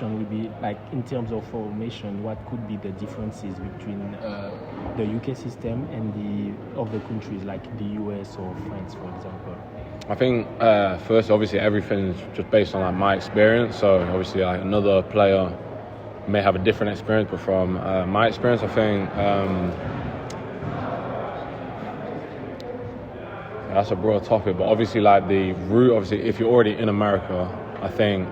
question would be like, in terms of formation, what could be the differences between the UK system and the other countries like the US or France, for example? I think first, obviously, everything's just based on like my experience. So obviously, like another player may have a different experience, but from my experience, I think that's a broad topic. But obviously, like the route, obviously, if you're already in America, I think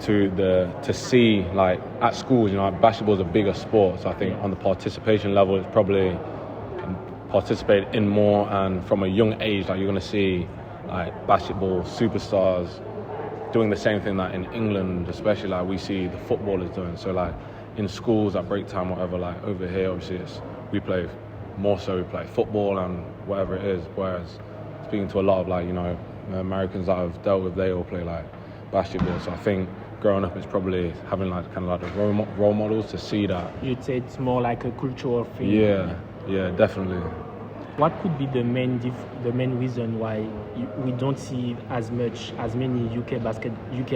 to see like at schools, you know, basketball is a bigger sport. So I think on the participation level, it's probably participate in more, and from a young age, like you're going to see like basketball superstars doing the same thing that in England, especially like we see the footballers doing. So like in schools at break time, whatever, like over here, obviously we play football and whatever it is. Whereas speaking to a lot of like, you know, Americans that I've dealt with, they all play like basketball. So I think growing up is probably having like kind of like the role models to see that. You'd say it's more like a cultural thing. Yeah, definitely. What could be the main reason why we don't see as many UK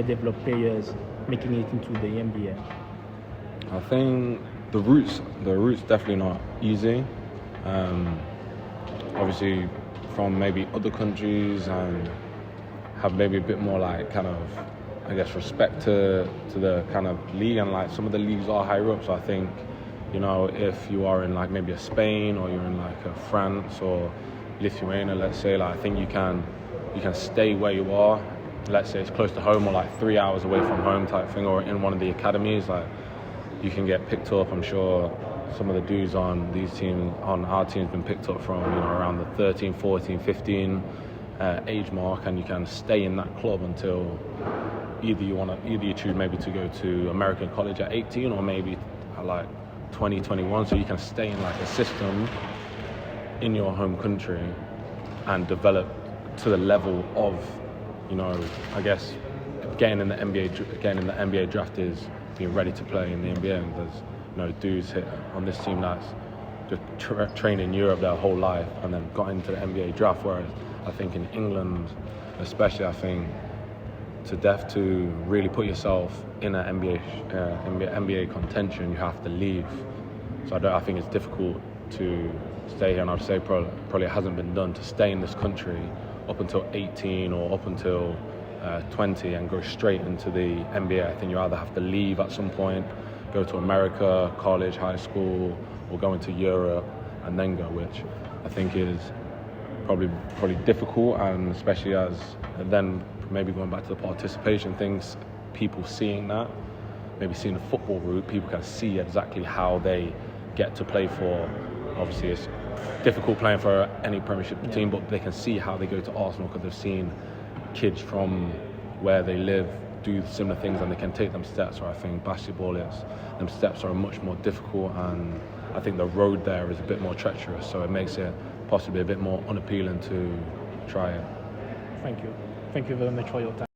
developed players making it into the NBA? I think the routes definitely not easy. Obviously, from maybe other countries and have maybe a bit more like kind of, I guess, respect to the kind of league, and like some of the leagues are higher up. So I think, you know, if you are in like maybe a Spain or you're in like a France or Lithuania, let's say, like I think you can stay where you are. Let's say it's close to home or like 3 hours away from home type thing, or in one of the academies, like you can get picked up. I'm sure some of the dudes on our team's been picked up from, you know, around the 13, 14, 15 age mark, and you can stay in that club until either you choose maybe to go to American college at 18 or maybe at like 20, 21, so you can stay in like a system in your home country and develop to the level of, you know, I guess getting in the NBA draft is being ready to play in the NBA. And there's, you know, dudes on this team that's just trained in Europe their whole life and then got into the NBA draft, whereas I think in England especially, I think to really put yourself in an NBA contention, you have to leave. So I think it's difficult to stay here, and I'd say probably it hasn't been done to stay in this country up until 18 or up until 20 and go straight into the NBA. I think you either have to leave at some point, go to America, college, high school, or go into Europe and then go, which I think is probably difficult, and especially as then maybe going back to the participation things, people seeing that, maybe seeing the football route, people can see exactly how they get to play for. Obviously, it's difficult playing for any Premiership team, but they can see how they go to Arsenal because they've seen kids from where they live do similar things and they can take them steps. Where I think basketball, them steps are much more difficult, and I think the road there is a bit more treacherous, so it makes it possibly a bit more unappealing to try it. Thank you very much for your time.